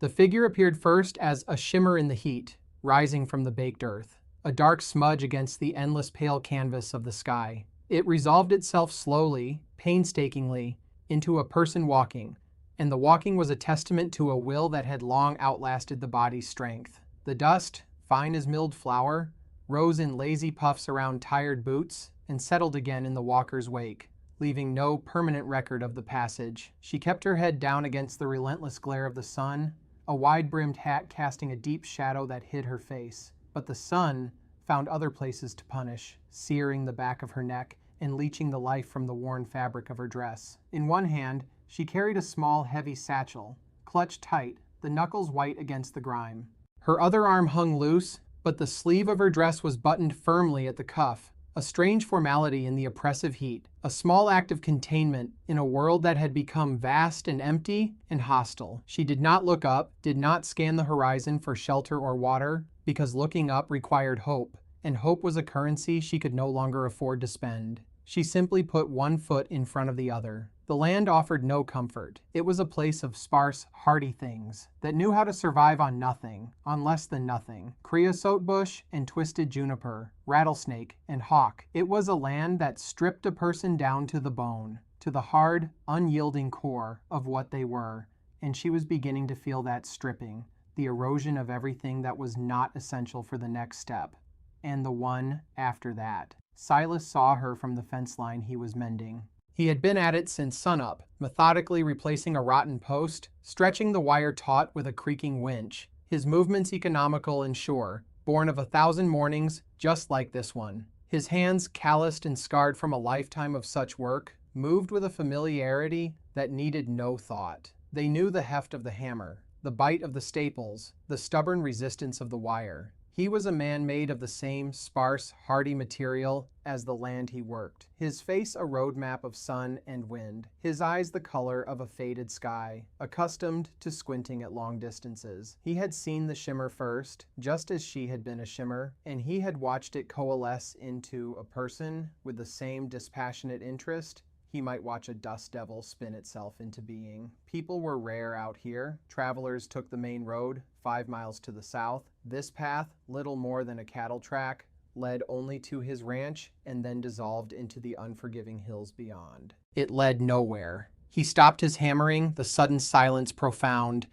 The figure appeared first as a shimmer in the heat, rising from the baked earth, a dark smudge against the endless pale canvas of the sky. It resolved itself slowly, painstakingly, into a person walking, and the walking was a testament to a will that had long outlasted the body's strength. The dust, fine as milled flour, rose in lazy puffs around tired boots and settled again in the walker's wake, leaving no permanent record of the passage. She kept her head down against the relentless glare of the sun, a wide-brimmed hat casting a deep shadow that hid her face. But the sun found other places to punish, searing the back of her neck and leaching the life from the worn fabric of her dress. In one hand, she carried a small, heavy satchel, clutched tight, the knuckles white against the grime. Her other arm hung loose, but the sleeve of her dress was buttoned firmly at the cuff, a strange formality in the oppressive heat, a small act of containment in a world that had become vast and empty and hostile. She did not look up, did not scan the horizon for shelter or water, because looking up required hope, and hope was a currency she could no longer afford to spend. She simply put one foot in front of the other. The land offered no comfort. It was a place of sparse, hardy things that knew how to survive on nothing, on less than nothing. Creosote bush and twisted juniper, rattlesnake and hawk. It was a land that stripped a person down to the bone, to the hard, unyielding core of what they were, and she was beginning to feel that stripping, the erosion of everything that was not essential for the next step, and the one after that. Silas saw her from the fence line he was mending. He had been at it since sunup, methodically replacing a rotten post, stretching the wire taut with a creaking winch, his movements economical and sure, born of 1,000 mornings just like this one. His hands, calloused and scarred from a lifetime of such work, moved with a familiarity that needed no thought. They knew the heft of the hammer, the bite of the staples, the stubborn resistance of the wire. He was a man made of the same sparse, hardy material as the land he worked. His face a roadmap of sun and wind, his eyes the color of a faded sky, accustomed to squinting at long distances. He had seen the shimmer first, just as she had been a shimmer, and he had watched it coalesce into a person with the same dispassionate interest he might watch a dust devil spin itself into being. People were rare out here. Travelers took the main road, 5 miles to the south. This path, little more than a cattle track, led only to his ranch and then dissolved into the unforgiving hills beyond. It led nowhere. He stopped his hammering, the sudden silence profound,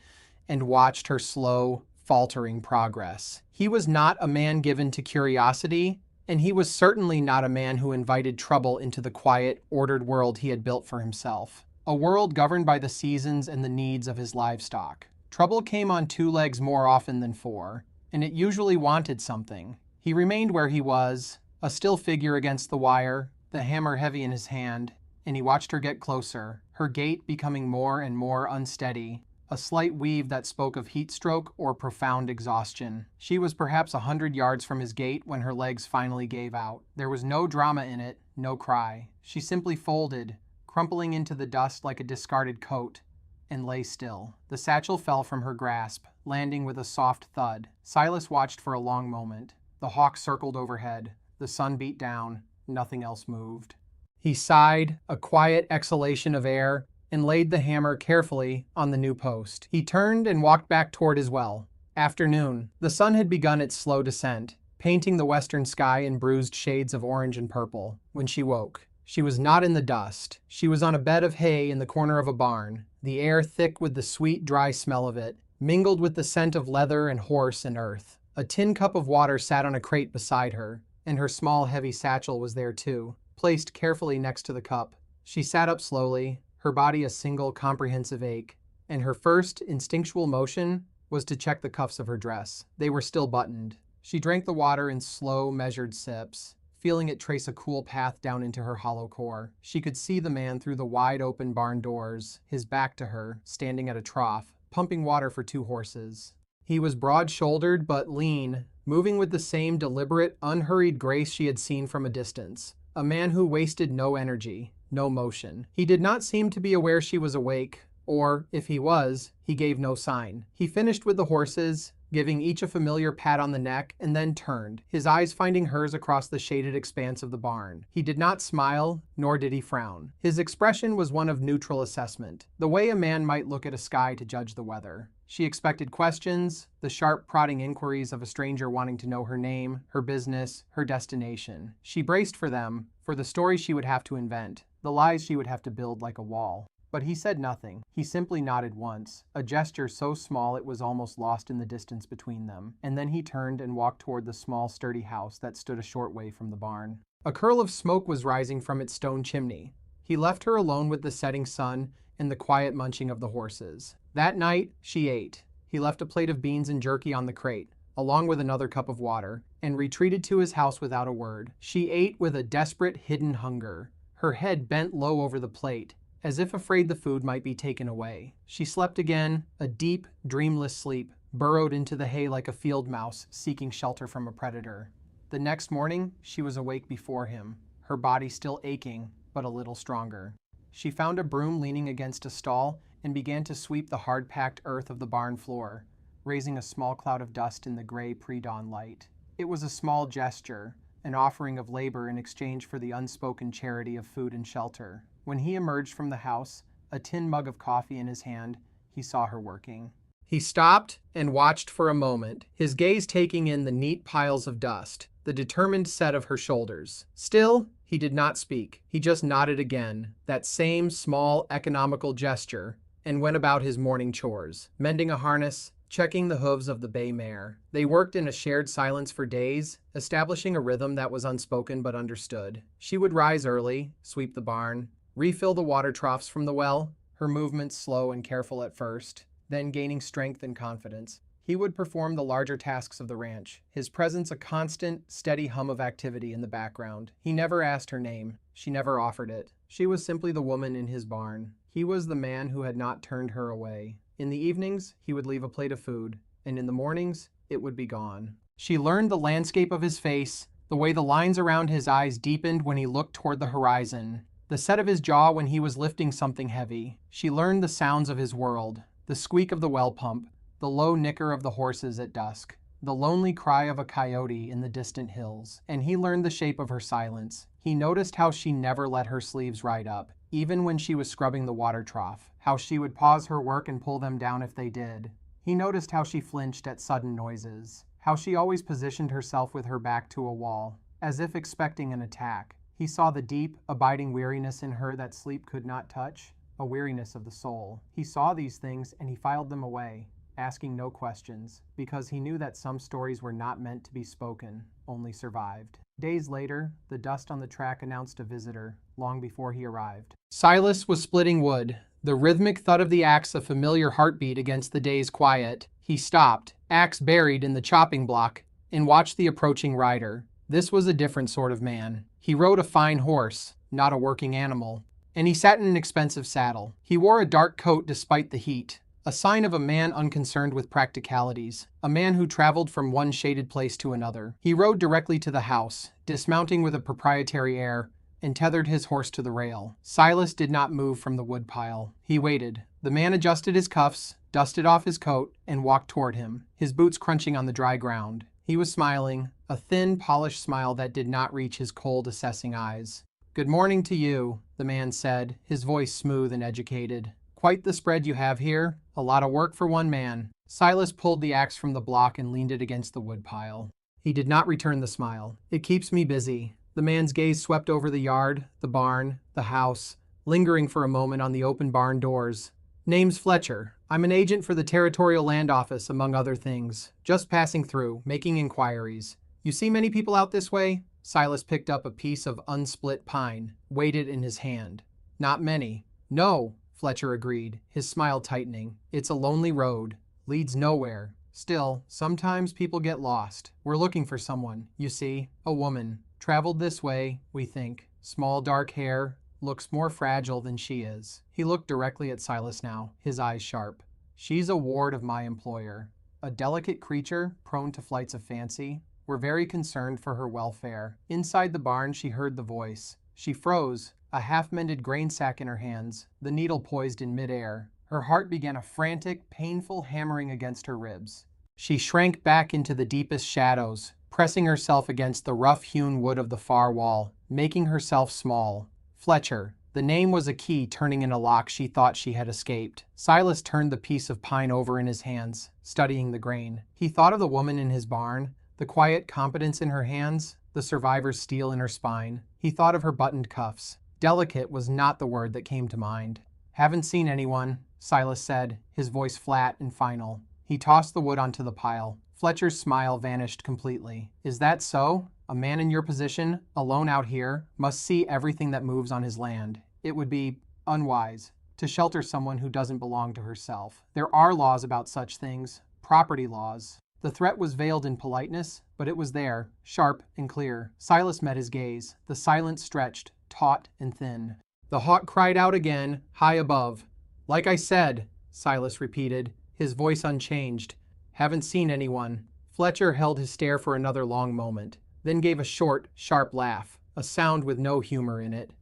and watched her slow, faltering progress. He was not a man given to curiosity, and he was certainly not a man who invited trouble into the quiet, ordered world he had built for himself. A world governed by the seasons and the needs of his livestock. Trouble came on 2 legs more often than 4, and it usually wanted something. He remained where he was, a still figure against the wire, the hammer heavy in his hand, and he watched her get closer, her gait becoming more and more unsteady, a slight weave that spoke of heat stroke or profound exhaustion. She was perhaps 100 yards from his gate when her legs finally gave out. There was no drama in it, no cry. She simply folded, crumpling into the dust like a discarded coat, and lay still. The satchel fell from her grasp, landing with a soft thud. Silas watched for a long moment. The hawk circled overhead. The sun beat down. Nothing else moved. He sighed, a quiet exhalation of air, and laid the hammer carefully on the new post. He turned and walked back toward his well. Afternoon. The sun had begun its slow descent, painting the western sky in bruised shades of orange and purple. When she woke, she was not in the dust. She was on a bed of hay in the corner of a barn, the air thick with the sweet, dry smell of it, mingled with the scent of leather and horse and earth. A tin cup of water sat on a crate beside her, and her small, heavy satchel was there too, placed carefully next to the cup. She sat up slowly, her body a single comprehensive ache, and her first instinctual motion was to check the cuffs of her dress. They were still buttoned. She drank the water in slow, measured sips, feeling it trace a cool path down into her hollow core. She could see the man through the wide-open barn doors, his back to her, standing at a trough, pumping water for 2 horses. He was broad-shouldered but lean, moving with the same deliberate, unhurried grace she had seen from a distance. A man who wasted no energy, no motion. He did not seem to be aware she was awake, or, if he was, he gave no sign. He finished with the horses, giving each a familiar pat on the neck, and then turned, his eyes finding hers across the shaded expanse of the barn. He did not smile, nor did he frown. His expression was one of neutral assessment, the way a man might look at a sky to judge the weather. She expected questions, the sharp, prodding inquiries of a stranger wanting to know her name, her business, her destination. She braced for them, for the stories she would have to invent, the lies she would have to build like a wall. But he said nothing. He simply nodded once, a gesture so small it was almost lost in the distance between them, and then he turned and walked toward the small, sturdy house that stood a short way from the barn. A curl of smoke was rising from its stone chimney. He left her alone with the setting sun and the quiet munching of the horses. That night, she ate. He left a plate of beans and jerky on the crate, along with another cup of water, and retreated to his house without a word. She ate with a desperate, hidden hunger, her head bent low over the plate, as if afraid the food might be taken away. She slept again, a deep, dreamless sleep, burrowed into the hay like a field mouse seeking shelter from a predator. The next morning, she was awake before him, her body still aching, but a little stronger. She found a broom leaning against a stall and began to sweep the hard-packed earth of the barn floor, raising a small cloud of dust in the gray pre-dawn light. It was a small gesture, an offering of labor in exchange for the unspoken charity of food and shelter. When he emerged from the house, a tin mug of coffee in his hand, he saw her working. He stopped and watched for a moment, his gaze taking in the neat piles of dust, the determined set of her shoulders. Still, he did not speak. He just nodded again, that same small, economical gesture, and went about his morning chores, mending a harness, checking the hooves of the bay mare. They worked in a shared silence for days, establishing a rhythm that was unspoken but understood. She would rise early, sweep the barn, refill the water troughs from the well, her movements slow and careful at first, then gaining strength and confidence. He would perform the larger tasks of the ranch, his presence a constant, steady hum of activity in the background. He never asked her name. She never offered it. She was simply the woman in his barn. He was the man who had not turned her away. In the evenings, he would leave a plate of food, and in the mornings, it would be gone. She learned the landscape of his face, the way the lines around his eyes deepened when he looked toward the horizon, the set of his jaw when he was lifting something heavy. She learned the sounds of his world, the squeak of the well pump, the low nicker of the horses at dusk, the lonely cry of a coyote in the distant hills. And he learned the shape of her silence. He noticed how she never let her sleeves ride up, even when she was scrubbing the water trough, how she would pause her work and pull them down if they did. He noticed how she flinched at sudden noises, how she always positioned herself with her back to a wall, as if expecting an attack. He saw the deep, abiding weariness in her that sleep could not touch, a weariness of the soul. He saw these things and he filed them away, asking no questions, because he knew that some stories were not meant to be spoken, only survived. Days later, the dust on the track announced a visitor, long before he arrived. Silas was splitting wood, the rhythmic thud of the axe a familiar heartbeat against the day's quiet. He stopped, axe buried in the chopping block, and watched the approaching rider. This was a different sort of man. He rode a fine horse, not a working animal, and he sat in an expensive saddle. He wore a dark coat despite the heat, a sign of a man unconcerned with practicalities, a man who traveled from one shaded place to another. He rode directly to the house, dismounting with a proprietary air, and tethered his horse to the rail. Silas did not move from the woodpile. He waited. The man adjusted his cuffs, dusted off his coat, and walked toward him, his boots crunching on the dry ground. He was smiling, a thin, polished smile that did not reach his cold, assessing eyes. "Good morning to you," the man said, his voice smooth and educated. "Quite the spread you have here. A lot of work for one man." Silas pulled the axe from the block and leaned it against the woodpile. He did not return the smile. "It keeps me busy." The man's gaze swept over the yard, the barn, the house, lingering for a moment on the open barn doors. "Name's Fletcher. I'm an agent for the Territorial Land Office, among other things. Just passing through, making inquiries. You see many people out this way?" Silas picked up a piece of unsplit pine, weighed it in his hand. "Not many." "No," Fletcher agreed, his smile tightening. "It's a lonely road. Leads nowhere. Still, sometimes people get lost. We're looking for someone, you see, a woman. Traveled this way, we think. Small dark hair, looks more fragile than she is." He looked directly at Silas now, his eyes sharp. "She's a ward of my employer. A delicate creature, prone to flights of fancy. We're very concerned for her welfare." Inside the barn, she heard the voice. She froze, a half-mended grain sack in her hands, the needle poised in midair. Her heart began a frantic, painful hammering against her ribs. She shrank back into the deepest shadows, pressing herself against the rough-hewn wood of the far wall, making herself small. Fletcher. The name was a key turning in a lock she thought she had escaped. Silas turned the piece of pine over in his hands, studying the grain. He thought of the woman in his barn, the quiet competence in her hands, the survivor's steel in her spine. He thought of her buttoned cuffs. Delicate was not the word that came to mind. "Haven't seen anyone," Silas said, his voice flat and final. He tossed the wood onto the pile. Fletcher's smile vanished completely. "Is that so? A man in your position, alone out here, must see everything that moves on his land. It would be unwise to shelter someone who doesn't belong to herself. There are laws about such things, property laws." The threat was veiled in politeness, but it was there, sharp and clear. Silas met his gaze. The silence stretched, taut and thin. The hawk cried out again, high above. "Like I said," Silas repeated, his voice unchanged. "Haven't seen anyone." Fletcher held his stare for another long moment, then gave a short, sharp laugh, a sound with no humor in it.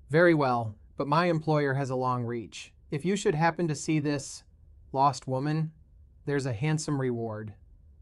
"Very well, but my employer has a long reach. If you should happen to see this lost woman, there's a handsome reward."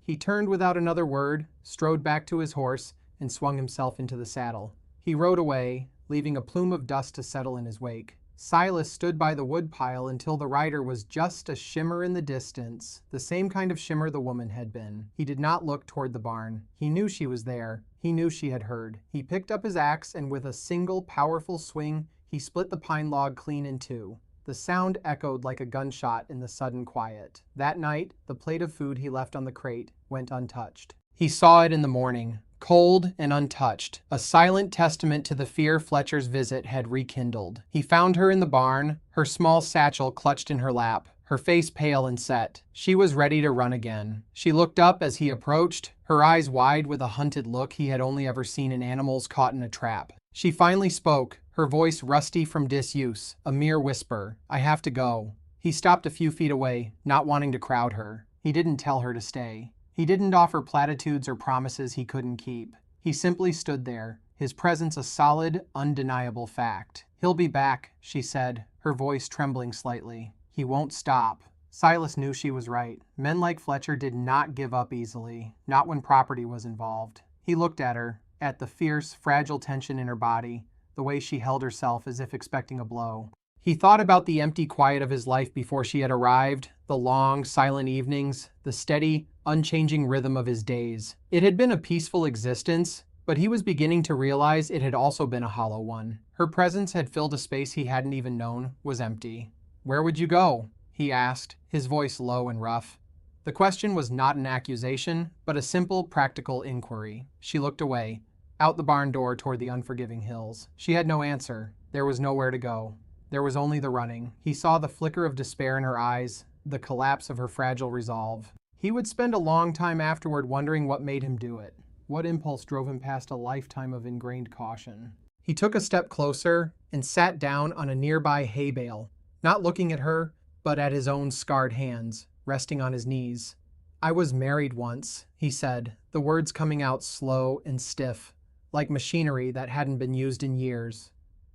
He turned without another word, strode back to his horse, and swung himself into the saddle. He rode away, leaving a plume of dust to settle in his wake. Silas stood by the woodpile until the rider was just a shimmer in the distance, the same kind of shimmer the woman had been. He did not look toward the barn. He knew she was there. He knew she had heard. He picked up his axe, and with a single powerful swing, he split the pine log clean in two. The sound echoed like a gunshot in the sudden quiet. That night, the plate of food he left on the crate went untouched. He saw it in the morning, cold and untouched, a silent testament to the fear Fletcher's visit had rekindled. He found her in the barn, her small satchel clutched in her lap, her face pale and set. She was ready to run again. She looked up as he approached, her eyes wide with a hunted look he had only ever seen in animals caught in a trap. She finally spoke, her voice rusty from disuse, a mere whisper. "I have to go." He stopped a few feet away, not wanting to crowd her. He didn't tell her to stay. He didn't offer platitudes or promises he couldn't keep. He simply stood there, his presence a solid, undeniable fact. "He'll be back," she said, her voice trembling slightly. "He won't stop." Silas knew she was right. Men like Fletcher did not give up easily, not when property was involved. He looked at her, at the fierce, fragile tension in her body, the way she held herself as if expecting a blow. He thought about the empty quiet of his life before she had arrived, the long, silent evenings, the steady, unchanging rhythm of his days. It had been a peaceful existence, but he was beginning to realize it had also been a hollow one. Her presence had filled a space he hadn't even known was empty. "Where would you go?" he asked, his voice low and rough. The question was not an accusation, but a simple, practical inquiry. She looked away, out the barn door toward the unforgiving hills. She had no answer. There was nowhere to go. There was only the running. He saw the flicker of despair in her eyes, the collapse of her fragile resolve. He would spend a long time afterward wondering what made him do it. What impulse drove him past a lifetime of ingrained caution? He took a step closer and sat down on a nearby hay bale, not looking at her, but at his own scarred hands, resting on his knees. "I was married once," he said, the words coming out slow and stiff, like machinery that hadn't been used in years.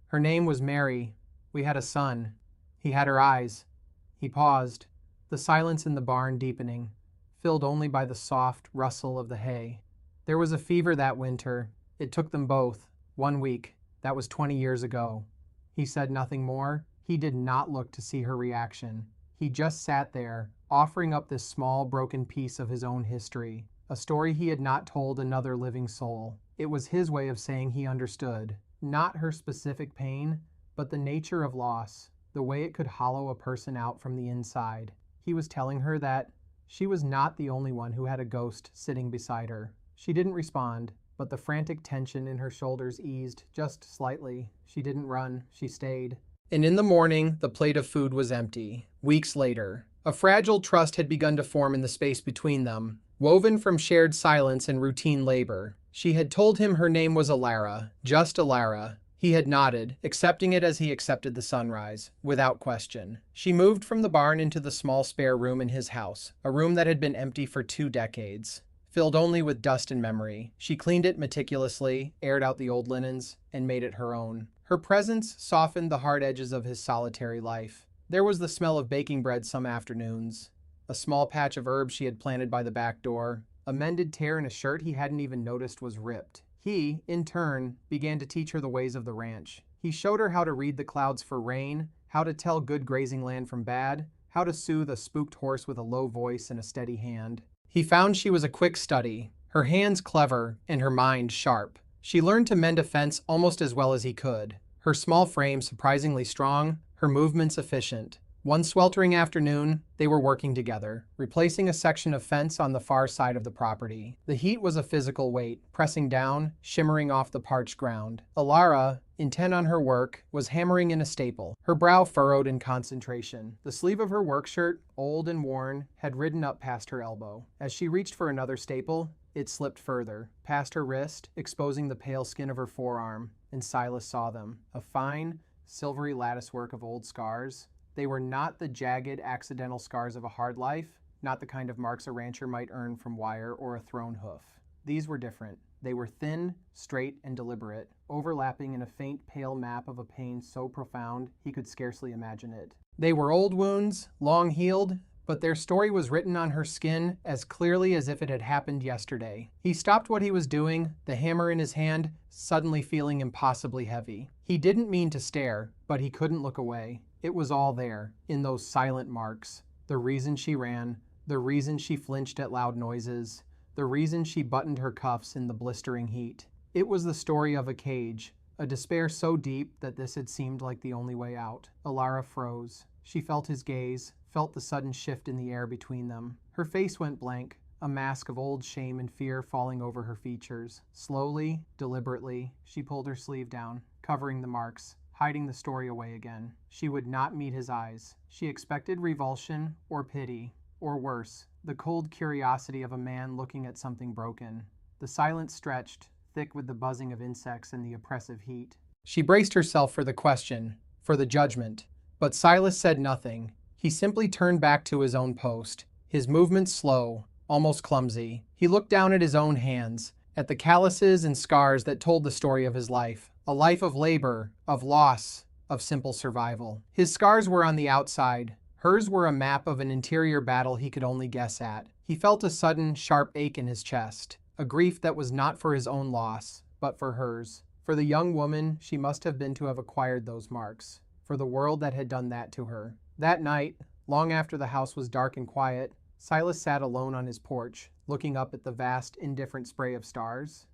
"Her name was Mary. We had a son." He had her eyes. He paused, the silence in the barn deepening, filled only by the soft rustle of the hay. "There was a fever that winter. It took them both. 1 week. That was 20 years ago." He said nothing more. He did not look to see her reaction. He just sat there, offering up this small, broken piece of his own history, a story he had not told another living soul. It was his way of saying he understood, not her specific pain, but the nature of loss, the way it could hollow a person out from the inside. He was telling her that she was not the only one who had a ghost sitting beside her. She didn't respond, but the frantic tension in her shoulders eased just slightly. She didn't run, she stayed. And in the morning, the plate of food was empty. Weeks later, a fragile trust had begun to form in the space between them, woven from shared silence and routine labor. She had told him her name was Alara, just Alara. He had nodded, accepting it as he accepted the sunrise, without question. She moved from the barn into the small spare room in his house, a room that had been empty for 2 decades, filled only with dust and memory. She cleaned it meticulously, aired out the old linens, and made it her own. Her presence softened the hard edges of his solitary life. There was the smell of baking bread some afternoons, A small patch of herbs she had planted by the back door. A mended tear in a shirt he hadn't even noticed was ripped. He, in turn, began to teach her the ways of the ranch. He showed her how to read the clouds for rain, how to tell good grazing land from bad, how to soothe a spooked horse with a low voice and a steady hand. He found she was a quick study, her hands clever and her mind sharp. She learned to mend a fence almost as well as he could. Her small frame surprisingly strong, her movements efficient. One sweltering afternoon, they were working together, replacing a section of fence on the far side of the property. The heat was a physical weight, pressing down, shimmering off the parched ground. Alara, intent on her work, was hammering in a staple, her brow furrowed in concentration. The sleeve of her work shirt, old and worn, had ridden up past her elbow. As she reached for another staple, it slipped further, past her wrist, exposing the pale skin of her forearm, and Silas saw them, a fine, silvery latticework of old scars. They were not the jagged, accidental scars of a hard life, not the kind of marks a rancher might earn from wire or a thrown hoof. These were different. They were thin, straight, and deliberate, overlapping in a faint, pale map of a pain so profound he could scarcely imagine it. They were old wounds, long healed, but their story was written on her skin as clearly as if it had happened yesterday. He stopped what he was doing, the hammer in his hand, suddenly feeling impossibly heavy. He didn't mean to stare, but he couldn't look away. It was all there, in those silent marks. The reason she ran, the reason she flinched at loud noises, the reason she buttoned her cuffs in the blistering heat. It was the story of a cage, a despair so deep that this had seemed like the only way out. Alara froze. She felt his gaze, felt the sudden shift in the air between them. Her face went blank, a mask of old shame and fear falling over her features. Slowly, deliberately, she pulled her sleeve down, covering the marks, hiding the story away again. She would not meet his eyes. She expected revulsion or pity, or worse, the cold curiosity of a man looking at something broken. The silence stretched, thick with the buzzing of insects and the oppressive heat. She braced herself for the question, for the judgment. But Silas said nothing. He simply turned back to his own post, his movements slow, almost clumsy. He looked down at his own hands, at the calluses and scars that told the story of his life. A life of labor, of loss, of simple survival. His scars were on the outside. Hers were a map of an interior battle he could only guess at. He felt a sudden, sharp ache in his chest, a grief that was not for his own loss, but for hers. For the young woman she must have been to have acquired those marks. For the world that had done that to her. That night, long after the house was dark and quiet, Silas sat alone on his porch, looking up at the vast, indifferent spray of stars.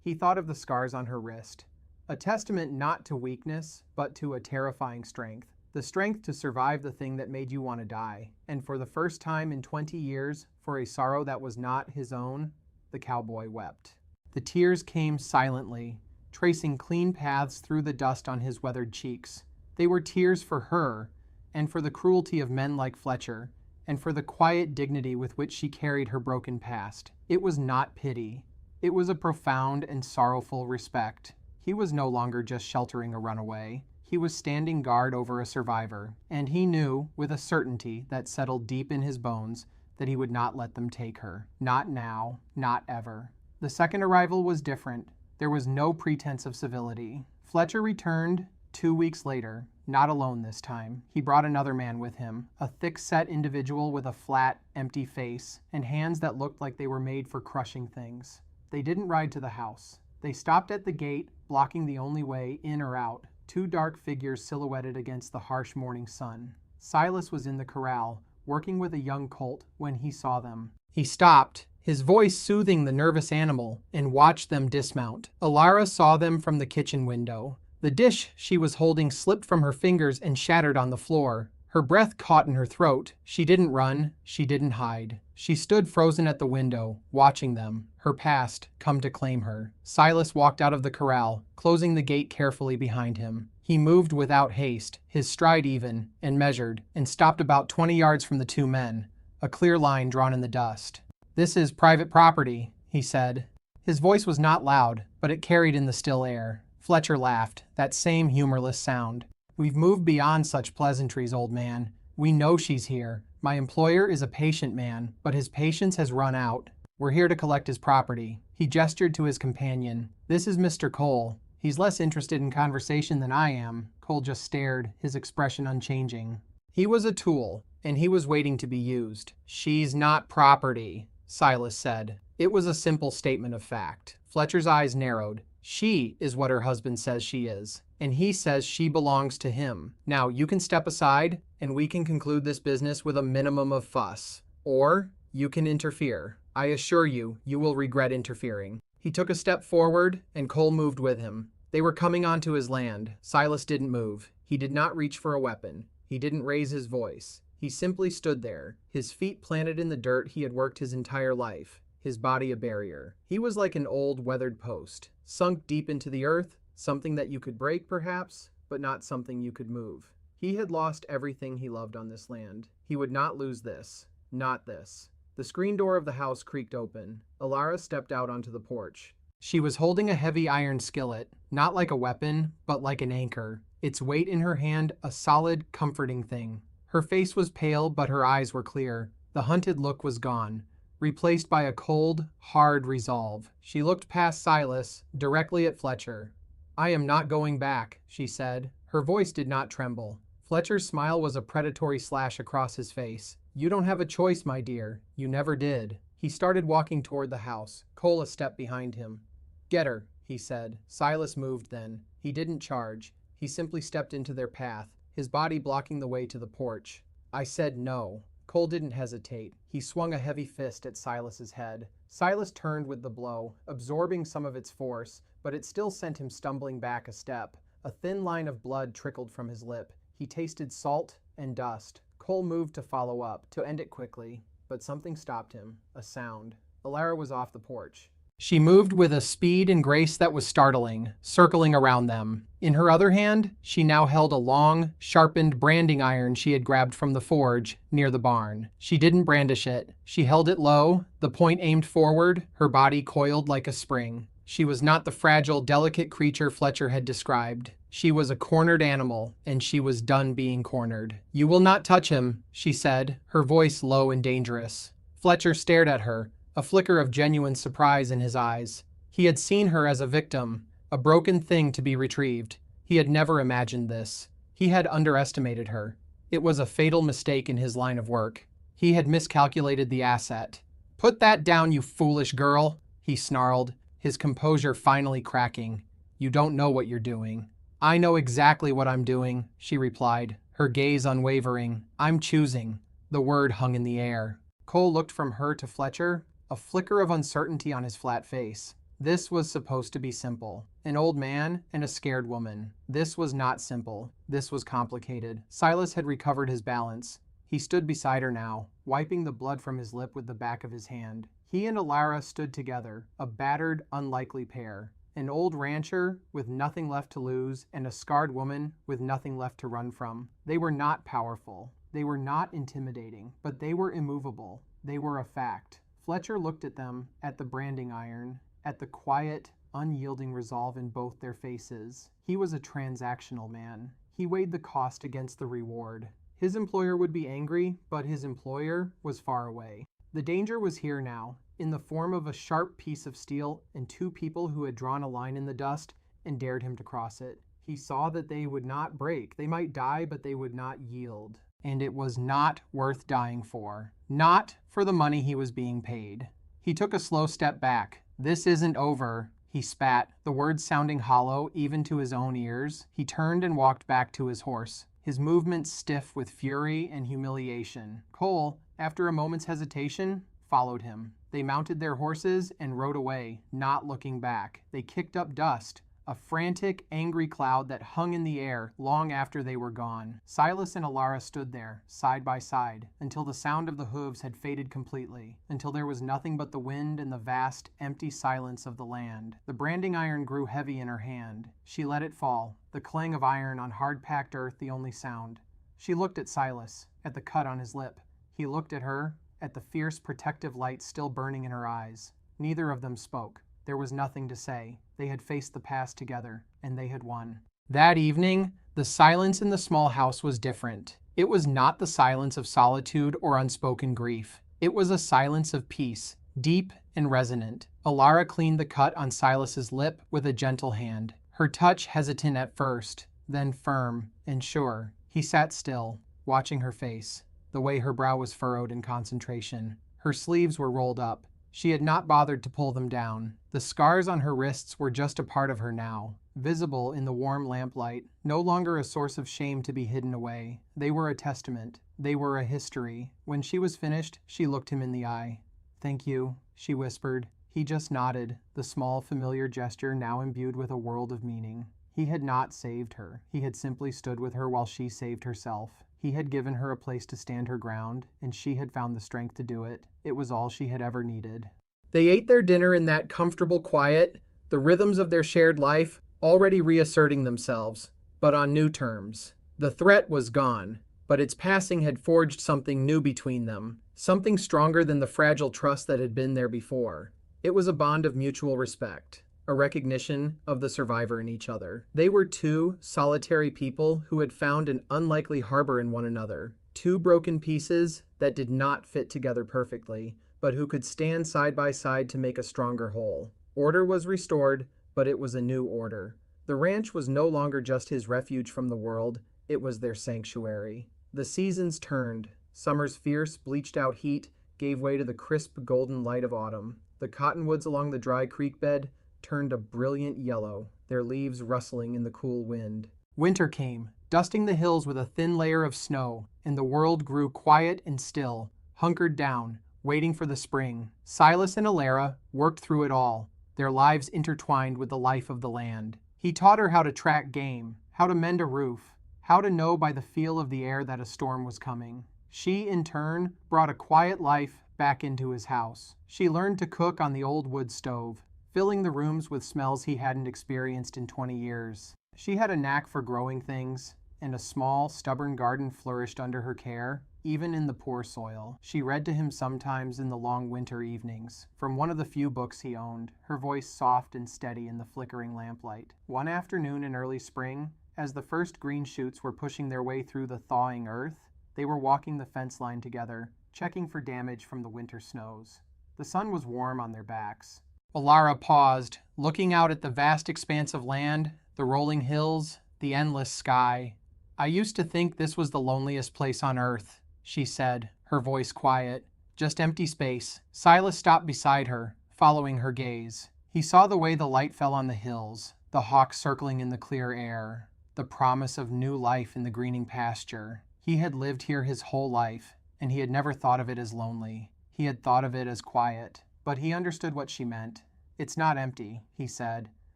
He thought of the scars on her wrist. A testament not to weakness, but to a terrifying strength. The strength to survive the thing that made you want to die. And for the first time in 20 years, for a sorrow that was not his own, the cowboy wept. The tears came silently, tracing clean paths through the dust on his weathered cheeks. They were tears for her, and for the cruelty of men like Fletcher, and for the quiet dignity with which she carried her broken past. It was not pity. It was a profound and sorrowful respect. He was no longer just sheltering a runaway. He was standing guard over a survivor, and he knew, with a certainty that settled deep in his bones, that he would not let them take her. Not now, not ever. The second arrival was different. There was no pretense of civility. Fletcher returned 2 weeks later, not alone this time. He brought another man with him, a thick-set individual with a flat, empty face, and hands that looked like they were made for crushing things. They didn't ride to the house. They stopped at the gate, blocking the only way in or out, two dark figures silhouetted against the harsh morning sun. Silas was in the corral, working with a young colt, when he saw them. He stopped, his voice soothing the nervous animal, and watched them dismount. Alara saw them from the kitchen window. The dish she was holding slipped from her fingers and shattered on the floor. Her breath caught in her throat. She didn't run, she didn't hide. She stood frozen at the window, watching them, her past come to claim her. Silas walked out of the corral, closing the gate carefully behind him. He moved without haste, his stride even and measured, and stopped about 20 yards from the two men, a clear line drawn in the dust. "This is private property," he said. His voice was not loud, but it carried in the still air. Fletcher laughed, that same humorless sound. "We've moved beyond such pleasantries, old man. We know she's here. My employer is a patient man, but his patience has run out. We're here to collect his property." He gestured to his companion. "This is Mr. Cole. He's less interested in conversation than I am." Cole just stared, his expression unchanging. He was a tool, and he was waiting to be used. "She's not property," Silas said. It was a simple statement of fact. Fletcher's eyes narrowed. She is what her husband says she is, and he says she belongs to him. Now, you can step aside, and we can conclude this business with a minimum of fuss. Or you can interfere. I assure you, you will regret interfering. He took a step forward, and Cole moved with him. They were coming onto his land. Silas didn't move. He did not reach for a weapon. He didn't raise his voice. He simply stood there, his feet planted in the dirt he had worked his entire life, his body a barrier. He was like an old, weathered post, sunk deep into the earth, something that you could break, perhaps, but not something you could move. He had lost everything he loved on this land. He would not lose this. Not this. The screen door of the house creaked open. Alara stepped out onto the porch. She was holding a heavy iron skillet, not like a weapon, but like an anchor. Its weight in her hand, a solid, comforting thing. Her face was pale, but her eyes were clear. The hunted look was gone, replaced by a cold, hard resolve. She looked past Silas, directly at Fletcher. "I am not going back," she said. Her voice did not tremble. Fletcher's smile was a predatory slash across his face. "You don't have a choice, my dear. You never did." He started walking toward the house, Cole a step behind him. "Get her," he said. Silas moved then. He didn't charge. He simply stepped into their path, his body blocking the way to the porch. "I said no." Cole didn't hesitate. He swung a heavy fist at Silas's head. Silas turned with the blow, absorbing some of its force, but it still sent him stumbling back a step. A thin line of blood trickled from his lip. He tasted salt and dust. Cole moved to follow up, to end it quickly, but something stopped him. A sound. Alara was off the porch. She moved with a speed and grace that was startling, circling around them. In her other hand, she now held a long, sharpened branding iron she had grabbed from the forge near the barn. She didn't brandish it. She held it low, the point aimed forward, her body coiled like a spring. She was not the fragile, delicate creature Fletcher had described. She was a cornered animal, and she was done being cornered. "You will not touch him," she said, her voice low and dangerous. Fletcher stared at her, a flicker of genuine surprise in his eyes. He had seen her as a victim, a broken thing to be retrieved. He had never imagined this. He had underestimated her. It was a fatal mistake in his line of work. He had miscalculated the asset. "Put that down, you foolish girl," he snarled, his composure finally cracking. "You don't know what you're doing." "I know exactly what I'm doing," she replied, her gaze unwavering. "I'm choosing." The word hung in the air. Cole looked from her to Fletcher, a flicker of uncertainty on his flat face. This was supposed to be simple. An old man and a scared woman. This was not simple. This was complicated. Silas had recovered his balance. He stood beside her now, wiping the blood from his lip with the back of his hand. He and Alara stood together, a battered, unlikely pair. An old rancher with nothing left to lose and a scarred woman with nothing left to run from. They were not powerful. They were not intimidating, but they were immovable. They were a fact. Fletcher looked at them, at the branding iron, at the quiet, unyielding resolve in both their faces. He was a transactional man. He weighed the cost against the reward. His employer would be angry, but his employer was far away. The danger was here now, in the form of a sharp piece of steel and two people who had drawn a line in the dust and dared him to cross it. He saw that they would not break. They might die, but they would not yield. And it was not worth dying for. Not for the money he was being paid. He took a slow step back. "This isn't over," he spat, the words sounding hollow even to his own ears. He turned and walked back to his horse, his movements stiff with fury and humiliation. Cole, after a moment's hesitation, followed him. They mounted their horses and rode away, not looking back. They kicked up dust, a frantic, angry cloud that hung in the air long after they were gone. Silas and Alara stood there, side by side, until the sound of the hooves had faded completely, until there was nothing but the wind and the vast, empty silence of the land. The branding iron grew heavy in her hand. She let it fall, the clang of iron on hard-packed earth the only sound. She looked at Silas, at the cut on his lip. He looked at her, at the fierce, protective light still burning in her eyes. Neither of them spoke. There was nothing to say. They had faced the past together, and they had won. That evening, the silence in the small house was different. It was not the silence of solitude or unspoken grief. It was a silence of peace, deep and resonant. Alara cleaned the cut on Silas's lip with a gentle hand, her touch hesitant at first, then firm and sure. He sat still, watching her face, the way her brow was furrowed in concentration. Her sleeves were rolled up. She had not bothered to pull them down. The scars on her wrists were just a part of her now, visible in the warm lamplight, no longer a source of shame to be hidden away. They were a testament. They were a history. When she was finished, she looked him in the eye. "Thank you," she whispered. He just nodded, the small, familiar gesture now imbued with a world of meaning. He had not saved her. He had simply stood with her while she saved herself. He had given her a place to stand her ground, and she had found the strength to do it. It was all she had ever needed. They ate their dinner in that comfortable quiet, the rhythms of their shared life already reasserting themselves, but on new terms. The threat was gone, but its passing had forged something new between them, something stronger than the fragile trust that had been there before. It was a bond of mutual respect, a recognition of the survivor in each other. They were two solitary people who had found an unlikely harbor in one another, two broken pieces that did not fit together perfectly, but who could stand side by side to make a stronger whole. Order was restored, but it was a new order. The ranch was no longer just his refuge from the world, it was their sanctuary. The seasons turned. Summer's fierce, bleached-out heat gave way to the crisp, golden light of autumn. The cottonwoods along the dry creek bed turned a brilliant yellow, their leaves rustling in the cool wind. Winter came, dusting the hills with a thin layer of snow, and the world grew quiet and still, hunkered down, waiting for the spring. Silas and Alara worked through it all, their lives intertwined with the life of the land. He taught her how to track game, how to mend a roof, how to know by the feel of the air that a storm was coming. She, in turn, brought a quiet life back into his house. She learned to cook on the old wood stove, filling the rooms with smells he hadn't experienced in 20 years. She had a knack for growing things, and a small, stubborn garden flourished under her care, even in the poor soil. She read to him sometimes in the long winter evenings, from one of the few books he owned, her voice soft and steady in the flickering lamplight. One afternoon in early spring, as the first green shoots were pushing their way through the thawing earth, they were walking the fence line together, checking for damage from the winter snows. The sun was warm on their backs. Alara paused, looking out at the vast expanse of land, the rolling hills, the endless sky. "I used to think this was the loneliest place on earth," she said, her voice quiet. "Just empty space." Silas stopped beside her, following her gaze. He saw the way the light fell on the hills, the hawks circling in the clear air, the promise of new life in the greening pasture. He had lived here his whole life, and he had never thought of it as lonely. He had thought of it as quiet, but he understood what she meant. "It's not empty," he said.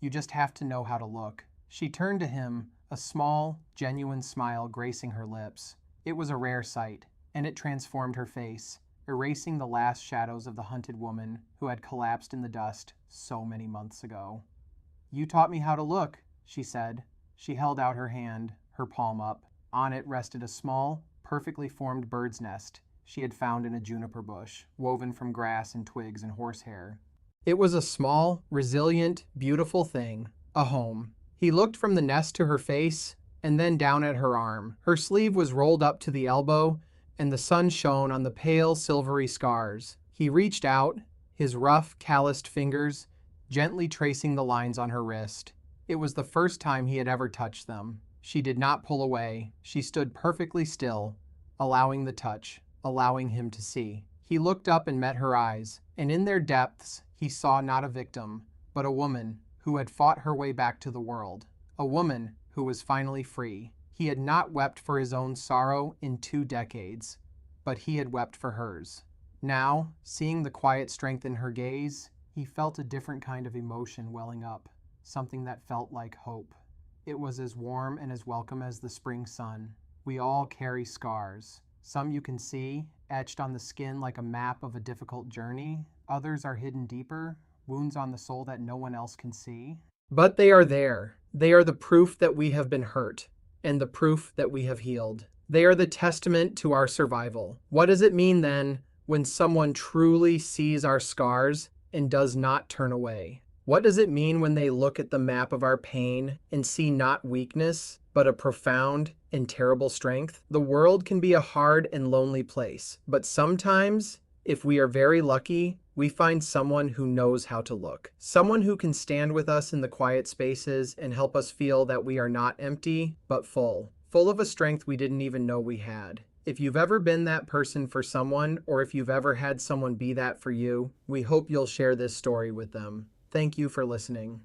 "You just have to know how to look." She turned to him, a small, genuine smile gracing her lips. It was a rare sight, and it transformed her face, erasing the last shadows of the hunted woman who had collapsed in the dust so many months ago. "You taught me how to look," she said. She held out her hand, her palm up. On it rested a small, perfectly formed bird's nest she had found in a juniper bush, woven from grass and twigs and horsehair. It was a small, resilient, beautiful thing, a home. He looked from the nest to her face, and then down at her arm. Her sleeve was rolled up to the elbow, and the sun shone on the pale, silvery scars. He reached out, his rough, calloused fingers gently tracing the lines on her wrist. It was the first time he had ever touched them. She did not pull away. She stood perfectly still, allowing the touch, allowing him to see. He looked up and met her eyes, and in their depths he saw not a victim, but a woman who had fought her way back to the world. A woman who was finally free. He had not wept for his own sorrow in 2 decades, but he had wept for hers. Now, seeing the quiet strength in her gaze, he felt a different kind of emotion welling up, something that felt like hope. It was as warm and as welcome as the spring sun. We all carry scars. Some you can see, etched on the skin like a map of a difficult journey. Others are hidden deeper, wounds on the soul that no one else can see. But they are there. They are the proof that we have been hurt, and the proof that we have healed. They are the testament to our survival. What does it mean then when someone truly sees our scars and does not turn away? What does it mean when they look at the map of our pain and see not weakness, but a profound and terrible strength? The world can be a hard and lonely place, but sometimes, if we are very lucky, we find someone who knows how to look. Someone who can stand with us in the quiet spaces and help us feel that we are not empty, but full. full of a strength we didn't even know we had. If you've ever been that person for someone, or if you've ever had someone be that for you, we hope you'll share this story with them. Thank you for listening.